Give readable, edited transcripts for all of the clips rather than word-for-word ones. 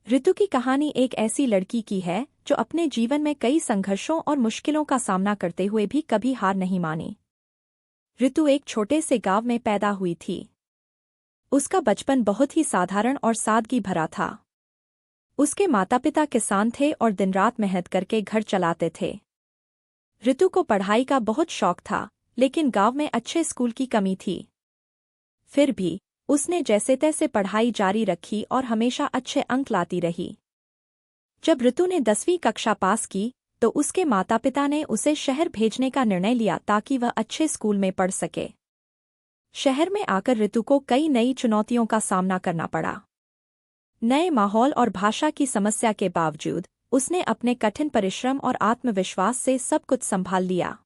ऋतु की कहानी एक ऐसी लड़की की है जो अपने जीवन में कई संघर्षों और मुश्किलों का सामना करते हुए भी कभी हार नहीं मानी। ऋतु एक छोटे से गांव में पैदा हुई थी। उसका बचपन बहुत ही साधारण और सादगी भरा था। उसके माता पिता किसान थे और दिन रात मेहनत करके घर चलाते थे। ऋतु को पढ़ाई का बहुत शौक था, लेकिन गांव में अच्छे स्कूल की कमी थी। फिर भी उसने जैसे तैसे पढ़ाई जारी रखी और हमेशा अच्छे अंक लाती रही। जब ऋतु ने 10वीं कक्षा पास की तो उसके माता पिता ने उसे शहर भेजने का निर्णय लिया ताकि वह अच्छे स्कूल में पढ़ सके। शहर में आकर ऋतु को कई नई चुनौतियों का सामना करना पड़ा। नए माहौल और भाषा की समस्या के बावजूद उसने अपने कठिन परिश्रम और आत्मविश्वास से सब कुछ संभाल लिया।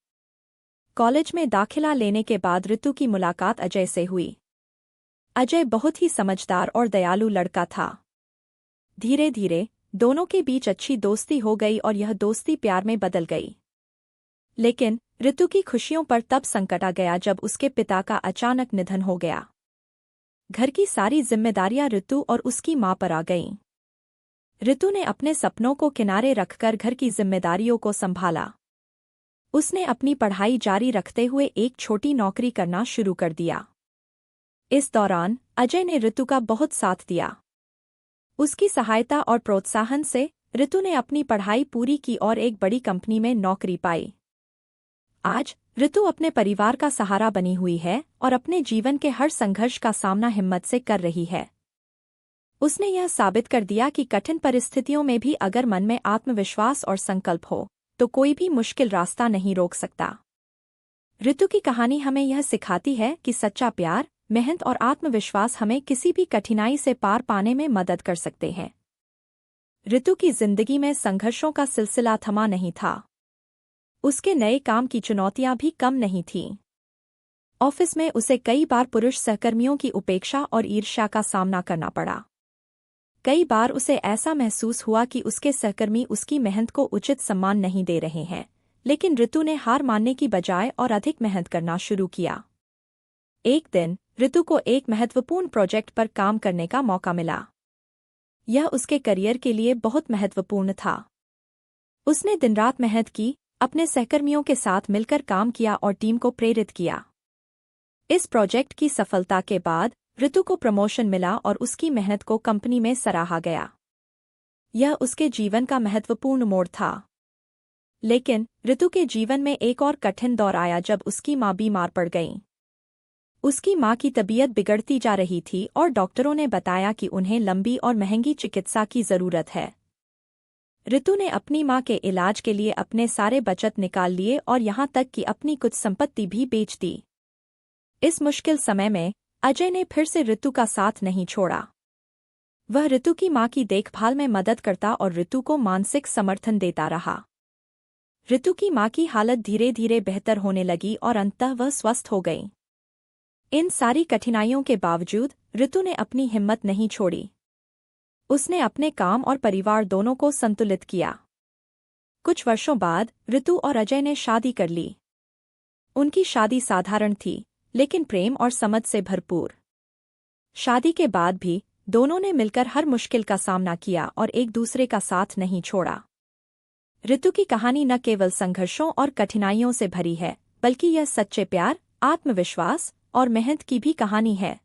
कॉलेज में दाखिला लेने के बाद ऋतु की मुलाकात अजय से हुई। अजय बहुत ही समझदार और दयालु लड़का था। धीरे धीरे दोनों के बीच अच्छी दोस्ती हो गई और यह दोस्ती प्यार में बदल गई। लेकिन ऋतु की खुशियों पर तब संकट आ गया जब उसके पिता का अचानक निधन हो गया। घर की सारी जिम्मेदारियां ऋतु और उसकी मां पर आ गईं। ऋतु ने अपने सपनों को किनारे रखकर घर की जिम्मेदारियों को संभाला। उसने अपनी पढ़ाई जारी रखते हुए एक छोटी नौकरी करना शुरू कर दिया। इस दौरान अजय ने ऋतु का बहुत साथ दिया। उसकी सहायता और प्रोत्साहन से ऋतु ने अपनी पढ़ाई पूरी की और एक बड़ी कंपनी में नौकरी पाई। आज ऋतु अपने परिवार का सहारा बनी हुई है और अपने जीवन के हर संघर्ष का सामना हिम्मत से कर रही है। उसने यह साबित कर दिया कि कठिन परिस्थितियों में भी अगर मन में आत्मविश्वास और संकल्प हो तो कोई भी मुश्किल रास्ता नहीं रोक सकता। ऋतु की कहानी हमें यह सिखाती है कि सच्चा प्यार, मेहनत और आत्मविश्वास हमें किसी भी कठिनाई से पार पाने में मदद कर सकते हैं। ऋतु की जिंदगी में संघर्षों का सिलसिला थमा नहीं था। उसके नए काम की चुनौतियां भी कम नहीं थीं। ऑफिस में उसे कई बार पुरुष सहकर्मियों की उपेक्षा और ईर्ष्या का सामना करना पड़ा। कई बार उसे ऐसा महसूस हुआ कि उसके सहकर्मी उसकी मेहनत को उचित सम्मान नहीं दे रहे हैं, लेकिन ऋतु ने हार मानने की बजाय और अधिक मेहनत करना शुरू किया। एक दिन ऋतु को एक महत्वपूर्ण प्रोजेक्ट पर काम करने का मौका मिला। यह उसके करियर के लिए बहुत महत्वपूर्ण था। उसने दिन रात मेहनत की, अपने सहकर्मियों के साथ मिलकर काम किया और टीम को प्रेरित किया। इस प्रोजेक्ट की सफलता के बाद ऋतु को प्रमोशन मिला और उसकी मेहनत को कंपनी में सराहा गया। यह उसके जीवन का महत्वपूर्ण मोड़ था। लेकिन ऋतु के जीवन में एक और कठिन दौर आया जब उसकी मां बीमार पड़ गई। उसकी मां की तबीयत बिगड़ती जा रही थी और डॉक्टरों ने बताया कि उन्हें लंबी और महंगी चिकित्सा की जरूरत है। ऋतु ने अपनी मां के इलाज के लिए अपने सारे बचत निकाल लिए और यहां तक कि अपनी कुछ संपत्ति भी बेच दी। इस मुश्किल समय में अजय ने फिर से ऋतु का साथ नहीं छोड़ा। वह ऋतु की मां की देखभाल में मदद करता और ऋतु को मानसिक समर्थन देता रहा। ऋतु की मां की हालत धीरे धीरे बेहतर होने लगी और अंततः वह स्वस्थ हो गई। इन सारी कठिनाइयों के बावजूद ऋतु ने अपनी हिम्मत नहीं छोड़ी। उसने अपने काम और परिवार दोनों को संतुलित किया। कुछ वर्षों बाद ऋतु और अजय ने शादी कर ली। उनकी शादी साधारण थी, लेकिन प्रेम और समझ से भरपूर। शादी के बाद भी दोनों ने मिलकर हर मुश्किल का सामना किया और एक दूसरे का साथ नहीं छोड़ा। ऋतु की कहानी न केवल संघर्षों और कठिनाइयों से भरी है, बल्कि यह सच्चे प्यार, आत्मविश्वास और मेहनत की भी कहानी है।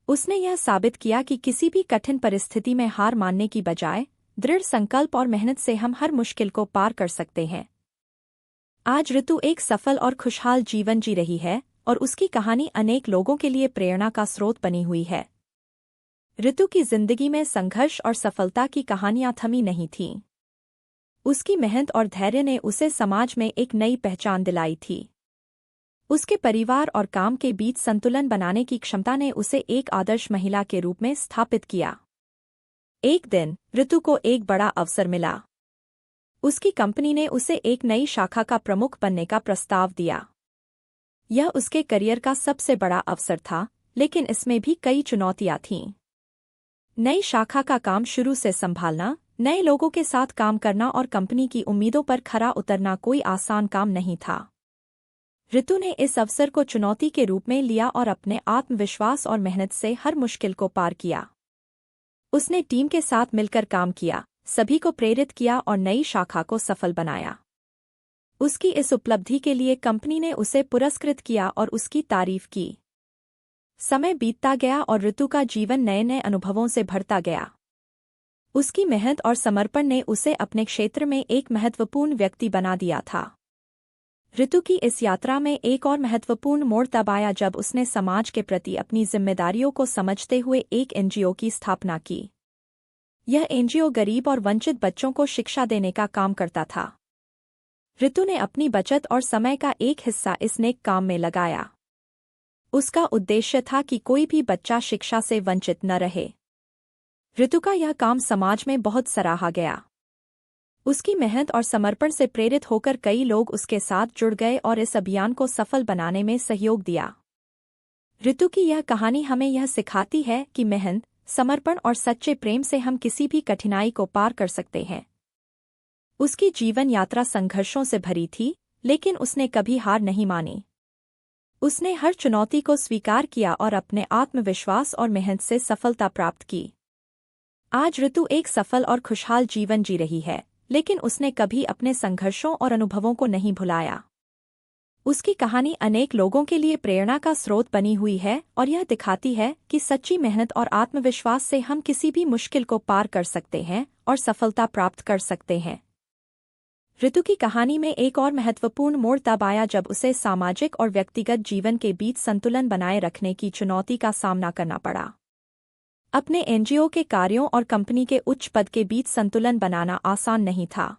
उसने यह साबित किया कि किसी भी कठिन परिस्थिति में हार मानने की बजाय दृढ़ संकल्प और मेहनत से हम हर मुश्किल को पार कर सकते हैं। आज ऋतु एक सफल और खुशहाल जीवन जी रही है और उसकी कहानी अनेक लोगों के लिए प्रेरणा का स्रोत बनी हुई है। ऋतु की जिंदगी में संघर्ष और सफलता की कहानियां थमी नहीं थीं। उसकी मेहनत और धैर्य ने उसे समाज में एक नई पहचान दिलाई थी। उसके परिवार और काम के बीच संतुलन बनाने की क्षमता ने उसे एक आदर्श महिला के रूप में स्थापित किया। एक दिन ऋतु को एक बड़ा अवसर मिला। उसकी कंपनी ने उसे एक नई शाखा का प्रमुख बनने का प्रस्ताव दिया। यह उसके करियर का सबसे बड़ा अवसर था, लेकिन इसमें भी कई चुनौतियां थीं। नई शाखा का काम शुरू से संभालना, नए लोगों के साथ काम करना और कंपनी की उम्मीदों पर खरा उतरना कोई आसान काम नहीं था। ऋतु ने इस अवसर को चुनौती के रूप में लिया और अपने आत्मविश्वास और मेहनत से हर मुश्किल को पार किया। उसने टीम के साथ मिलकर काम किया, सभी को प्रेरित किया और नई शाखा को सफल बनाया। उसकी इस उपलब्धि के लिए कंपनी ने उसे पुरस्कृत किया और उसकी तारीफ की। समय बीतता गया और ऋतु का जीवन नए नए अनुभवों से भरता गया। उसकी मेहनत और समर्पण ने उसे अपने क्षेत्र में एक महत्वपूर्ण व्यक्ति बना दिया था। ऋतु की इस यात्रा में एक और महत्वपूर्ण मोड़ तब आया जब उसने समाज के प्रति अपनी जिम्मेदारियों को समझते हुए एक एनजीओ की स्थापना की। यह एनजीओ गरीब और वंचित बच्चों को शिक्षा देने का काम करता था। ऋतु ने अपनी बचत और समय का एक हिस्सा इस नेक काम में लगाया। उसका उद्देश्य था कि कोई भी बच्चा शिक्षा से वंचित न रहे। ऋतु का यह काम समाज में बहुत सराहा गया। उसकी मेहनत और समर्पण से प्रेरित होकर कई लोग उसके साथ जुड़ गए और इस अभियान को सफल बनाने में सहयोग दिया। ऋतु की यह कहानी हमें यह सिखाती है कि मेहनत, समर्पण और सच्चे प्रेम से हम किसी भी कठिनाई को पार कर सकते हैं। उसकी जीवन यात्रा संघर्षों से भरी थी, लेकिन उसने कभी हार नहीं मानी। उसने हर चुनौती को स्वीकार किया और अपने आत्मविश्वास और मेहनत से सफलता प्राप्त की। आज ऋतु एक सफल और खुशहाल जीवन जी रही है, लेकिन उसने कभी अपने संघर्षों और अनुभवों को नहीं भुलाया। उसकी कहानी अनेक लोगों के लिए प्रेरणा का स्रोत बनी हुई है और यह दिखाती है कि सच्ची मेहनत और आत्मविश्वास से हम किसी भी मुश्किल को पार कर सकते हैं और सफलता प्राप्त कर सकते हैं। ऋतु की कहानी में एक और महत्वपूर्ण मोड़ तब आया जब उसे सामाजिक और व्यक्तिगत जीवन के बीच संतुलन बनाए रखने की चुनौती का सामना करना पड़ा। अपने एनजीओ के कार्यों और कंपनी के उच्च पद के बीच संतुलन बनाना आसान नहीं था।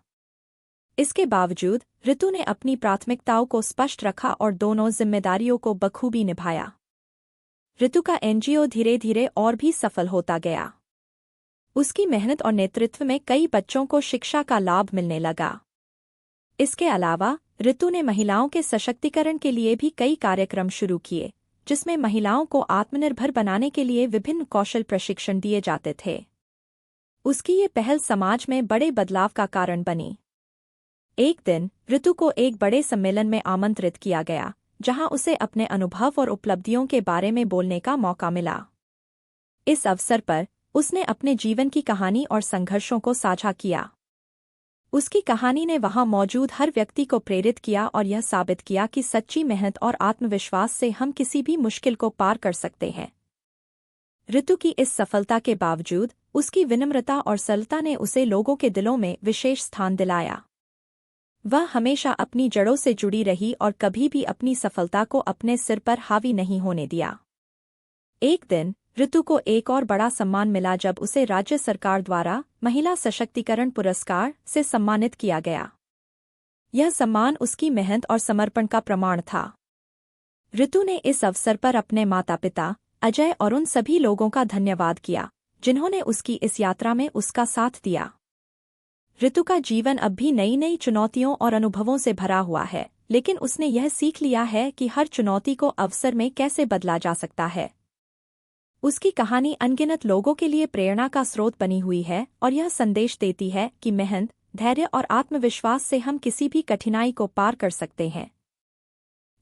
इसके बावजूद ऋतु ने अपनी प्राथमिकताओं को स्पष्ट रखा और दोनों जिम्मेदारियों को बखूबी निभाया। ऋतु का एनजीओ धीरे धीरे और भी सफल होता गया। उसकी मेहनत और नेतृत्व में कई बच्चों को शिक्षा का लाभ मिलने लगा। इसके अलावा ऋतु ने महिलाओं के सशक्तिकरण के लिए भी कई कार्यक्रम शुरू किए, जिसमें महिलाओं को आत्मनिर्भर बनाने के लिए विभिन्न कौशल प्रशिक्षण दिए जाते थे। उसकी ये पहल समाज में बड़े बदलाव का कारण बनी। एक दिन ऋतु को एक बड़े सम्मेलन में आमंत्रित किया गया, जहां उसे अपने अनुभव और उपलब्धियों के बारे में बोलने का मौका मिला। इस अवसर पर उसने अपने जीवन की कहानी और संघर्षों को साझा किया। उसकी कहानी ने वहां मौजूद हर व्यक्ति को प्रेरित किया और यह साबित किया कि सच्ची मेहनत और आत्मविश्वास से हम किसी भी मुश्किल को पार कर सकते हैं। ऋतु की इस सफलता के बावजूद उसकी विनम्रता और सरलता ने उसे लोगों के दिलों में विशेष स्थान दिलाया। वह हमेशा अपनी जड़ों से जुड़ी रही और कभी भी अपनी सफलता को अपने सिर पर हावी नहीं होने दिया। एक दिन ऋतु को एक और बड़ा सम्मान मिला जब उसे राज्य सरकार द्वारा महिला सशक्तिकरण पुरस्कार से सम्मानित किया गया। यह सम्मान उसकी मेहनत और समर्पण का प्रमाण था। ऋतु ने इस अवसर पर अपने माता-पिता, अजय और उन सभी लोगों का धन्यवाद किया, जिन्होंने उसकी इस यात्रा में उसका साथ दिया। ऋतु का जीवन अब भी नई नई चुनौतियों और अनुभवों से भरा हुआ है, लेकिन उसने यह सीख लिया है कि हर चुनौती को अवसर में कैसे बदला जा सकता है। उसकी कहानी अनगिनत लोगों के लिए प्रेरणा का स्रोत बनी हुई है और यह संदेश देती है कि मेहनत, धैर्य और आत्मविश्वास से हम किसी भी कठिनाई को पार कर सकते हैं।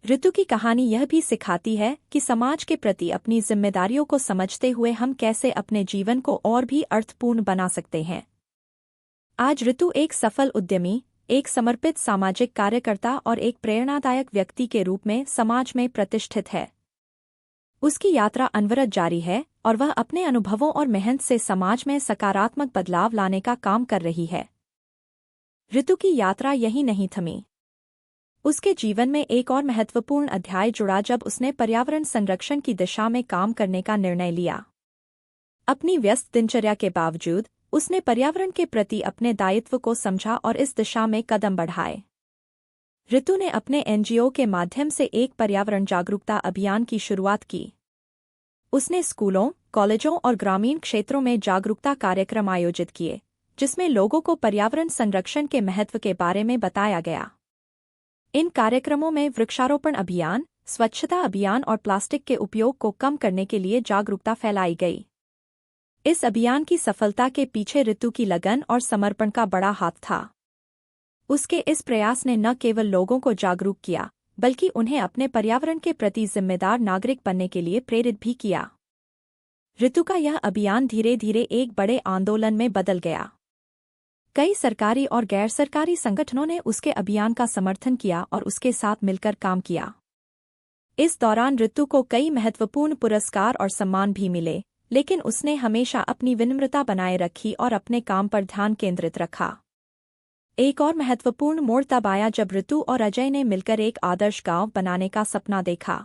ऋतु की कहानी यह भी सिखाती है कि समाज के प्रति अपनी जिम्मेदारियों को समझते हुए हम कैसे अपने जीवन को और भी अर्थपूर्ण बना सकते हैं। आज ऋतु एक सफल उद्यमी, एक समर्पित सामाजिक कार्यकर्ता और एक प्रेरणादायक व्यक्ति के रूप में समाज में प्रतिष्ठित है। उसकी यात्रा अनवरत जारी है और वह अपने अनुभवों और मेहनत से समाज में सकारात्मक बदलाव लाने का काम कर रही है। ऋतु की यात्रा यहीं नहीं थमी। उसके जीवन में एक और महत्वपूर्ण अध्याय जुड़ा जब उसने पर्यावरण संरक्षण की दिशा में काम करने का निर्णय लिया। अपनी व्यस्त दिनचर्या के बावजूद उसने पर्यावरण के प्रति अपने दायित्व को समझा और इस दिशा में कदम बढ़ाए। ऋतु ने अपने एनजीओ के माध्यम से एक पर्यावरण जागरूकता अभियान की शुरुआत की। उसने स्कूलों, कॉलेजों और ग्रामीण क्षेत्रों में जागरूकता कार्यक्रम आयोजित किए, जिसमें लोगों को पर्यावरण संरक्षण के महत्व के बारे में बताया गया। इन कार्यक्रमों में वृक्षारोपण अभियान, स्वच्छता अभियान और प्लास्टिक के उपयोग को कम करने के लिए जागरूकता फैलाई गई। इस अभियान की सफलता के पीछे ऋतु की लगन और समर्पण का बड़ा हाथ था। उसके इस प्रयास ने न केवल लोगों को जागरूक किया, बल्कि उन्हें अपने पर्यावरण के प्रति जिम्मेदार नागरिक बनने के लिए प्रेरित भी किया। ऋतु का यह अभियान धीरे धीरे एक बड़े आंदोलन में बदल गया। कई सरकारी और गैर सरकारी संगठनों ने उसके अभियान का समर्थन किया और उसके साथ मिलकर काम किया। इस दौरान ऋतु को कई महत्वपूर्ण पुरस्कार और सम्मान भी मिले, लेकिन उसने हमेशा अपनी विनम्रता बनाए रखी और अपने काम पर ध्यान केंद्रित रखा। एक और महत्वपूर्ण मोड़ तब आया जब ऋतु और अजय ने मिलकर एक आदर्श गांव बनाने का सपना देखा।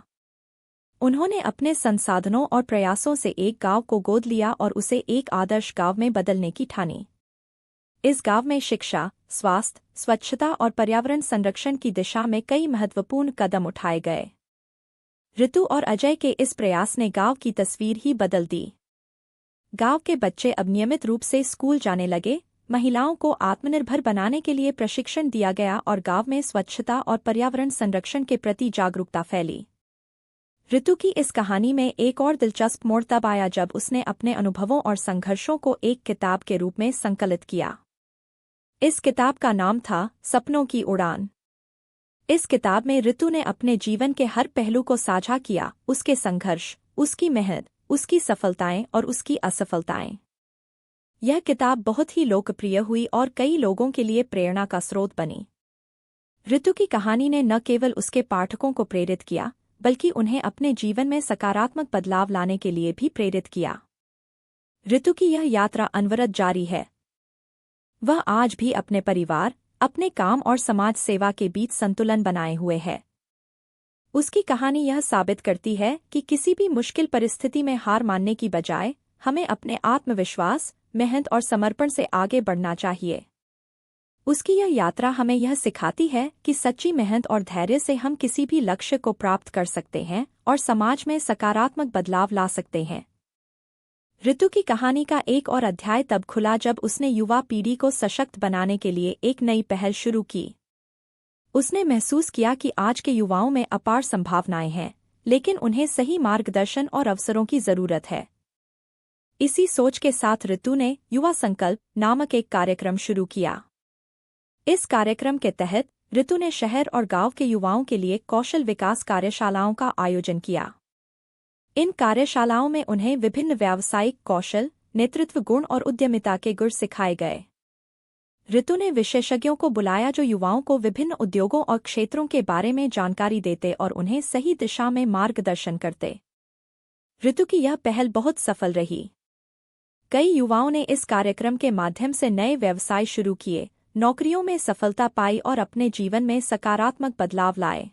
उन्होंने अपने संसाधनों और प्रयासों से एक गांव को गोद लिया और उसे एक आदर्श गांव में बदलने की ठानी। इस गांव में शिक्षा, स्वास्थ्य, स्वच्छता और पर्यावरण संरक्षण की दिशा में कई महत्वपूर्ण कदम उठाए गए। ऋतु और अजय के इस प्रयास ने गांव की तस्वीर ही बदल दी। गांव के बच्चे अब नियमित रूप से स्कूल जाने लगे, महिलाओं को आत्मनिर्भर बनाने के लिए प्रशिक्षण दिया गया और गांव में स्वच्छता और पर्यावरण संरक्षण के प्रति जागरूकता फैली। ऋतु की इस कहानी में एक और दिलचस्प मोड़ तब आया जब उसने अपने अनुभवों और संघर्षों को एक किताब के रूप में संकलित किया। इस किताब का नाम था सपनों की उड़ान। इस किताब में ऋतु ने अपने जीवन के हर पहलू को साझा किया, उसके संघर्ष, उसकी मेहनत, उसकी सफलताएं और उसकी असफलताएं। यह किताब बहुत ही लोकप्रिय हुई और कई लोगों के लिए प्रेरणा का स्रोत बनी। ऋतु की कहानी ने न केवल उसके पाठकों को प्रेरित किया, बल्कि उन्हें अपने जीवन में सकारात्मक बदलाव लाने के लिए भी प्रेरित किया। ऋतु की यह यात्रा अनवरत जारी है। वह आज भी अपने परिवार, अपने काम और समाज सेवा के बीच संतुलन बनाए हुए है। उसकी कहानी यह साबित करती है कि किसी भी मुश्किल परिस्थिति में हार मानने की बजाय हमें अपने आत्मविश्वास, मेहनत और समर्पण से आगे बढ़ना चाहिए। उसकी यह यात्रा हमें यह सिखाती है कि सच्ची मेहनत और धैर्य से हम किसी भी लक्ष्य को प्राप्त कर सकते हैं और समाज में सकारात्मक बदलाव ला सकते हैं। ऋतु की कहानी का एक और अध्याय तब खुला जब उसने युवा पीढ़ी को सशक्त बनाने के लिए एक नई पहल शुरू की। उसने महसूस किया कि आज के युवाओं में अपार संभावनाएं हैं, लेकिन उन्हें सही मार्गदर्शन और अवसरों की जरूरत है। इसी सोच के साथ ऋतु ने युवा संकल्प नामक एक कार्यक्रम शुरू किया। इस कार्यक्रम के तहत ऋतु ने शहर और गांव के युवाओं के लिए कौशल विकास कार्यशालाओं का आयोजन किया। इन कार्यशालाओं में उन्हें विभिन्न व्यावसायिक कौशल, नेतृत्व गुण और उद्यमिता के गुण सिखाए गए। ऋतु ने विशेषज्ञों को बुलाया जो युवाओं को विभिन्न उद्योगों और क्षेत्रों के बारे में जानकारी देते और उन्हें सही दिशा में मार्गदर्शन करते। ऋतु की यह पहल बहुत सफल रही। कई युवाओं ने इस कार्यक्रम के माध्यम से नए व्यवसाय शुरू किए, नौकरियों में सफलता पाई और अपने जीवन में सकारात्मक बदलाव लाए।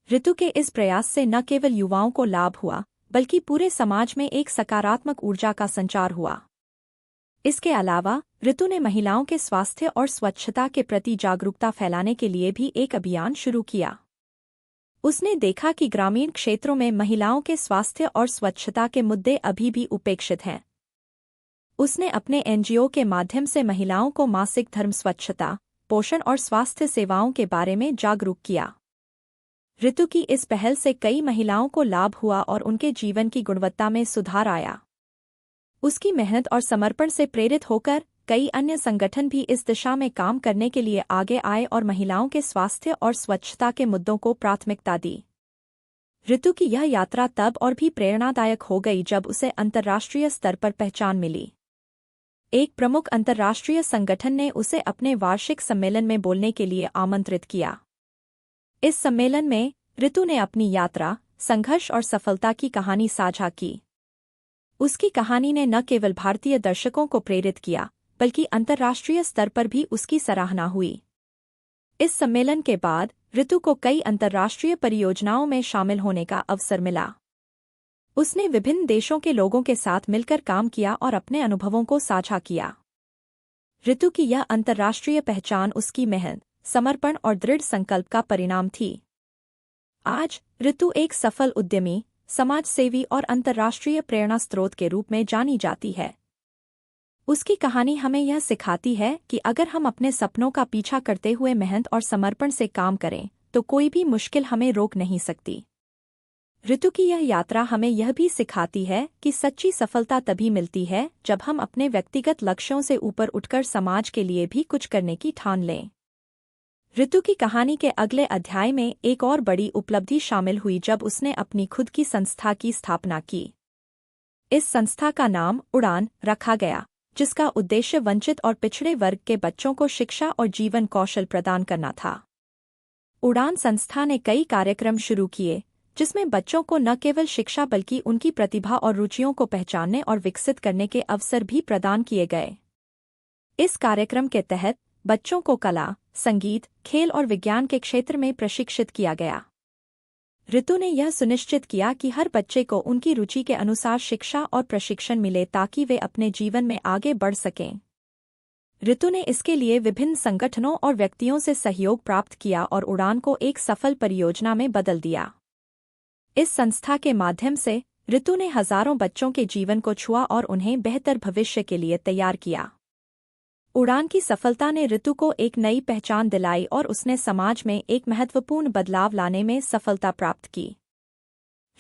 ऋतु के इस प्रयास से न केवल युवाओं को लाभ हुआ, बल्कि पूरे समाज में एक सकारात्मक ऊर्जा का संचार हुआ। इसके अलावा ऋतु ने महिलाओं के स्वास्थ्य और स्वच्छता के प्रति जागरूकता फैलाने के लिए भी एक अभियान शुरू किया। उसने देखा कि ग्रामीण क्षेत्रों में महिलाओं के स्वास्थ्य और स्वच्छता के मुद्दे अभी भी उपेक्षित हैं। उसने अपने एनजीओ के माध्यम से महिलाओं को मासिक धर्म, स्वच्छता, पोषण और स्वास्थ्य सेवाओं के बारे में जागरूक किया। ऋतु की इस पहल से कई महिलाओं को लाभ हुआ और उनके जीवन की गुणवत्ता में सुधार आया। उसकी मेहनत और समर्पण से प्रेरित होकर कई अन्य संगठन भी इस दिशा में काम करने के लिए आगे आए और महिलाओं के स्वास्थ्य और स्वच्छता के मुद्दों को प्राथमिकता दी। ऋतु की यह यात्रा तब और भी प्रेरणादायक हो गई जब उसे अंतर्राष्ट्रीय स्तर पर पहचान मिली। एक प्रमुख अंतर्राष्ट्रीय संगठन ने उसे अपने वार्षिक सम्मेलन में बोलने के लिए आमंत्रित किया। इस सम्मेलन में ऋतु ने अपनी यात्रा, संघर्ष और सफलता की कहानी साझा की। उसकी कहानी ने न केवल भारतीय दर्शकों को प्रेरित किया, बल्कि अंतर्राष्ट्रीय स्तर पर भी उसकी सराहना हुई। इस सम्मेलन के बाद ऋतु को कई अंतर्राष्ट्रीय परियोजनाओं में शामिल होने का अवसर मिला। उसने विभिन्न देशों के लोगों के साथ मिलकर काम किया और अपने अनुभवों को साझा किया। ऋतु की यह अंतर्राष्ट्रीय पहचान उसकी मेहनत, समर्पण और दृढ़ संकल्प का परिणाम थी। आज ऋतु एक सफल उद्यमी, समाजसेवी और अंतर्राष्ट्रीय प्रेरणा स्रोत के रूप में जानी जाती है। उसकी कहानी हमें यह सिखाती है कि अगर हम अपने सपनों का पीछा करते हुए मेहनत और समर्पण से काम करें, तो कोई भी मुश्किल हमें रोक नहीं सकती। ऋतु की यह यात्रा हमें यह भी सिखाती है कि सच्ची सफलता तभी मिलती है जब हम अपने व्यक्तिगत लक्ष्यों से ऊपर उठकर समाज के लिए भी कुछ करने की ठान लें। ऋतु की कहानी के अगले अध्याय में एक और बड़ी उपलब्धि शामिल हुई जब उसने अपनी खुद की संस्था की स्थापना की। इस संस्था का नाम उड़ान रखा गया, जिसका उद्देश्य वंचित और पिछड़े वर्ग के बच्चों को शिक्षा और जीवन कौशल प्रदान करना था। उड़ान संस्था ने कई कार्यक्रम शुरू किए, जिसमें बच्चों को न केवल शिक्षा बल्कि उनकी प्रतिभा और रुचियों को पहचानने और विकसित करने के अवसर भी प्रदान किए गए। इस कार्यक्रम के तहत बच्चों को कला, संगीत, खेल और विज्ञान के क्षेत्र में प्रशिक्षित किया गया। ऋतु ने यह सुनिश्चित किया कि हर बच्चे को उनकी रुचि के अनुसार शिक्षा और प्रशिक्षण मिले ताकि वे अपने जीवन में आगे बढ़ सकें। ऋतु ने इसके लिए विभिन्न संगठनों और व्यक्तियों से सहयोग प्राप्त किया और उड़ान को एक सफल परियोजना में बदल दिया। इस संस्था के माध्यम से ऋतु ने हजारों बच्चों के जीवन को छुआ और उन्हें बेहतर भविष्य के लिए तैयार किया। उड़ान की सफलता ने ऋतु को एक नई पहचान दिलाई और उसने समाज में एक महत्वपूर्ण बदलाव लाने में सफलता प्राप्त की।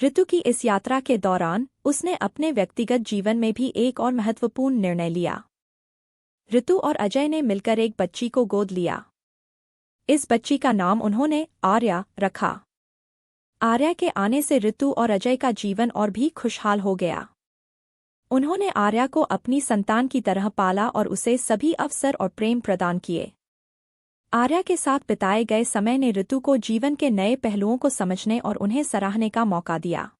ऋतु की इस यात्रा के दौरान उसने अपने व्यक्तिगत जीवन में भी एक और महत्वपूर्ण निर्णय लिया। ऋतु और अजय ने मिलकर एक बच्ची को गोद लिया। इस बच्ची का नाम उन्होंने आर्या रखा। आर्या के आने से ऋतु और अजय का जीवन और भी खुशहाल हो गया। उन्होंने आर्या को अपनी संतान की तरह पाला और उसे सभी अवसर और प्रेम प्रदान किए। आर्या के साथ बिताए गए समय ने ऋतु को जीवन के नए पहलुओं को समझने और उन्हें सराहने का मौका दिया।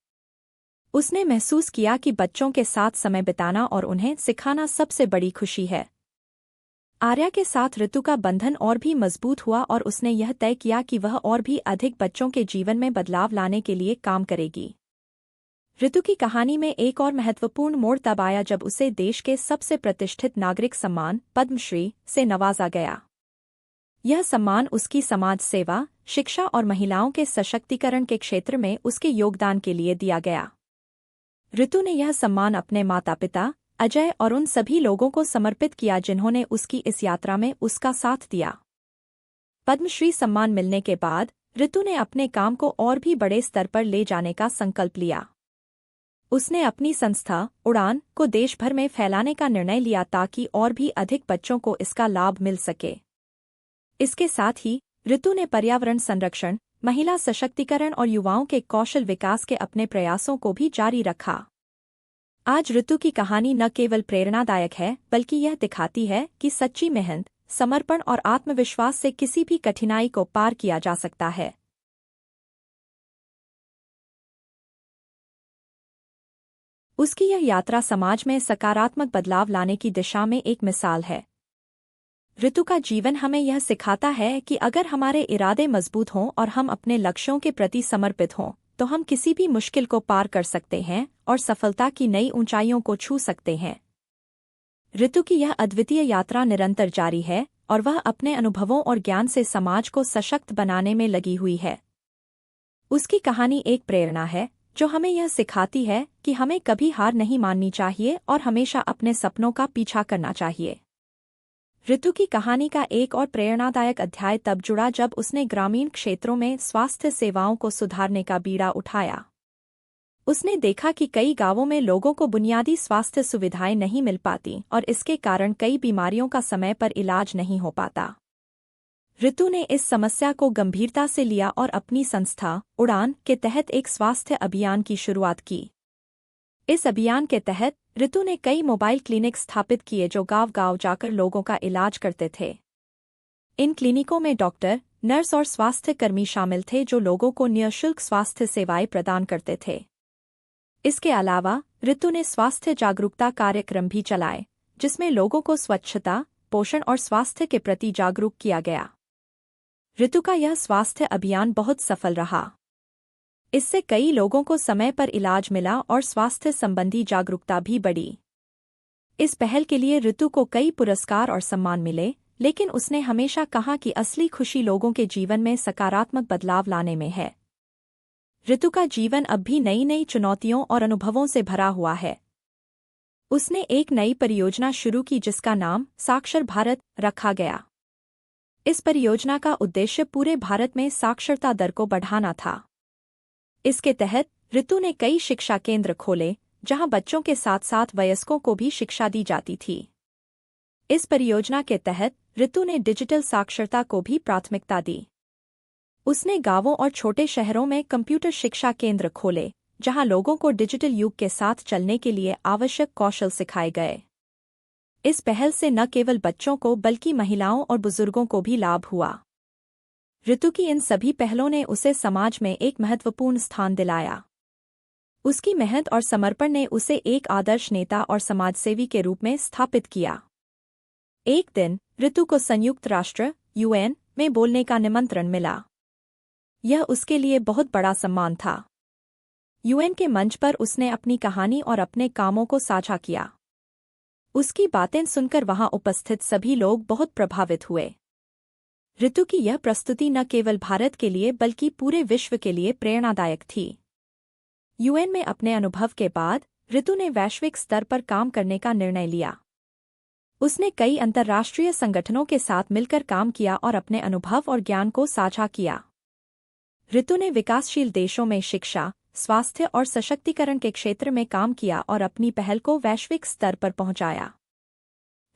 उसने महसूस किया कि बच्चों के साथ समय बिताना और उन्हें सिखाना सबसे बड़ी खुशी है। आर्या के साथ ऋतु का बंधन और भी मजबूत हुआ और उसने यह तय किया कि वह और भी अधिक बच्चों के जीवन में बदलाव लाने के लिए काम करेगी। ऋतु की कहानी में एक और महत्वपूर्ण मोड़ तब आया जब उसे देश के सबसे प्रतिष्ठित नागरिक सम्मान पद्मश्री से नवाजा गया। यह सम्मान उसकी समाज सेवा, शिक्षा और महिलाओं के सशक्तिकरण के क्षेत्र में उसके योगदान के लिए दिया गया। ऋतु ने यह सम्मान अपने माता-पिता, अजय और उन सभी लोगों को समर्पित किया जिन्होंने उसकी इस यात्रा में उसका साथ दिया। पद्मश्री सम्मान मिलने के बाद ऋतु ने अपने काम को और भी बड़े स्तर पर ले जाने का संकल्प लिया। उसने अपनी संस्था उड़ान को देश भर में फैलाने का निर्णय लिया ताकि और भी अधिक बच्चों को इसका लाभ मिल सके। इसके साथ ही ऋतु ने पर्यावरण संरक्षण, महिला सशक्तिकरण और युवाओं के कौशल विकास के अपने प्रयासों को भी जारी रखा। आज ऋतु की कहानी न केवल प्रेरणादायक है बल्कि यह दिखाती है कि सच्ची मेहनत, समर्पण और आत्मविश्वास से किसी भी कठिनाई को पार किया जा सकता है। उसकी यह यात्रा समाज में सकारात्मक बदलाव लाने की दिशा में एक मिसाल है। ऋतु का जीवन हमें यह सिखाता है कि अगर हमारे इरादे मजबूत हों और हम अपने लक्ष्यों के प्रति समर्पित हों, तो हम किसी भी मुश्किल को पार कर सकते हैं और सफलता की नई ऊंचाइयों को छू सकते हैं। ऋतु की यह अद्वितीय यात्रा निरंतर जारी है और वह अपने अनुभवों और ज्ञान से समाज को सशक्त बनाने में लगी हुई है। उसकी कहानी एक प्रेरणा है जो हमें यह सिखाती है कि हमें कभी हार नहीं माननी चाहिए और हमेशा अपने सपनों का पीछा करना चाहिए। ऋतु की कहानी का एक और प्रेरणादायक अध्याय तब जुड़ा जब उसने ग्रामीण क्षेत्रों में स्वास्थ्य सेवाओं को सुधारने का बीड़ा उठाया। उसने देखा कि कई गांवों में लोगों को बुनियादी स्वास्थ्य सुविधाएं नहीं मिल पाती और इसके कारण कई बीमारियों का समय पर इलाज नहीं हो पाता। ऋतु ने इस समस्या को गंभीरता से लिया और अपनी संस्था उड़ान के तहत एक स्वास्थ्य अभियान की शुरुआत की। इस अभियान के तहत ऋतु ने कई मोबाइल क्लिनिक स्थापित किए जो गांव-गांव जाकर लोगों का इलाज करते थे। इन क्लिनिकों में डॉक्टर, नर्स और स्वास्थ्य कर्मी शामिल थे जो लोगों को निःशुल्क स्वास्थ्य सेवाएं प्रदान करते थे। इसके अलावा ऋतु ने स्वास्थ्य जागरूकता कार्यक्रम भी चलाए, जिसमें लोगों को स्वच्छता, पोषण और स्वास्थ्य के प्रति जागरूक किया गया। ऋतु का यह स्वास्थ्य अभियान बहुत सफल रहा। इससे कई लोगों को समय पर इलाज मिला और स्वास्थ्य संबंधी जागरूकता भी बढ़ी। इस पहल के लिए ऋतु को कई पुरस्कार और सम्मान मिले, लेकिन उसने हमेशा कहा कि असली खुशी लोगों के जीवन में सकारात्मक बदलाव लाने में है। ऋतु का जीवन अब भी नई नई चुनौतियों और अनुभवों से भरा हुआ है। उसने एक नई परियोजना शुरू की जिसका नाम साक्षर भारत रखा गया। इस परियोजना का उद्देश्य पूरे भारत में साक्षरता दर को बढ़ाना था। इसके तहत ऋतु ने कई शिक्षा केंद्र खोले, जहां बच्चों के साथ साथ वयस्कों को भी शिक्षा दी जाती थी। इस परियोजना के तहत ऋतु ने डिजिटल साक्षरता को भी प्राथमिकता दी। उसने गांवों और छोटे शहरों में कंप्यूटर शिक्षा केंद्र खोले, जहां लोगों को डिजिटल युग के साथ चलने के लिए आवश्यक कौशल सिखाए गए। इस पहल से न केवल बच्चों को बल्कि महिलाओं और बुजुर्गों को भी लाभ हुआ। ऋतु की इन सभी पहलों ने उसे समाज में एक महत्वपूर्ण स्थान दिलाया। उसकी मेहनत और समर्पण ने उसे एक आदर्श नेता और समाजसेवी के रूप में स्थापित किया। एक दिन ऋतु को संयुक्त राष्ट्र (UN) में बोलने का निमंत्रण मिला। यह उसके लिए बहुत बड़ा सम्मान था। UN के मंच पर उसने अपनी कहानी और अपने कामों को साझा किया। उसकी बातें सुनकर वहां उपस्थित सभी लोग बहुत प्रभावित हुए। ऋतु की यह प्रस्तुति न केवल भारत के लिए बल्कि पूरे विश्व के लिए प्रेरणादायक थी। UN में अपने अनुभव के बाद ऋतु ने वैश्विक स्तर पर काम करने का निर्णय लिया। उसने कई अंतर्राष्ट्रीय संगठनों के साथ मिलकर काम किया और अपने अनुभव और ज्ञान को साझा किया। ऋतु ने विकासशील देशों में शिक्षा, स्वास्थ्य और सशक्तिकरण के क्षेत्र में काम किया और अपनी पहल को वैश्विक स्तर पर पहुंचाया।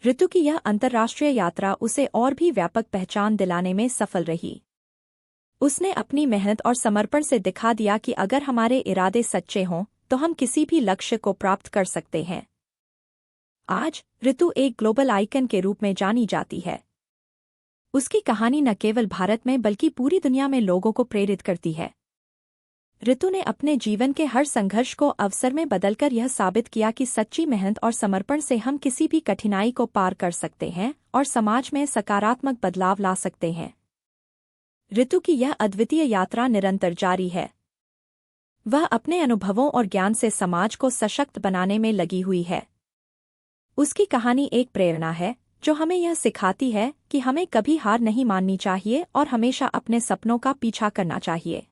ऋतु की यह अंतर्राष्ट्रीय यात्रा उसे और भी व्यापक पहचान दिलाने में सफल रही। उसने अपनी मेहनत और समर्पण से दिखा दिया कि अगर हमारे इरादे सच्चे हों तो हम किसी भी लक्ष्य को प्राप्त कर सकते हैं। आज ऋतु एक ग्लोबल आइकन के रूप में जानी जाती है। उसकी कहानी न केवल भारत में बल्कि पूरी दुनिया में लोगों को प्रेरित करती है। ऋतु ने अपने जीवन के हर संघर्ष को अवसर में बदलकर यह साबित किया कि सच्ची मेहनत और समर्पण से हम किसी भी कठिनाई को पार कर सकते हैं और समाज में सकारात्मक बदलाव ला सकते हैं। ऋतु की यह अद्वितीय यात्रा निरंतर जारी है। वह अपने अनुभवों और ज्ञान से समाज को सशक्त बनाने में लगी हुई है। उसकी कहानी एक प्रेरणा है जो हमें यह सिखाती है कि हमें कभी हार नहीं माननी चाहिए और हमेशा अपने सपनों का पीछा करना चाहिए।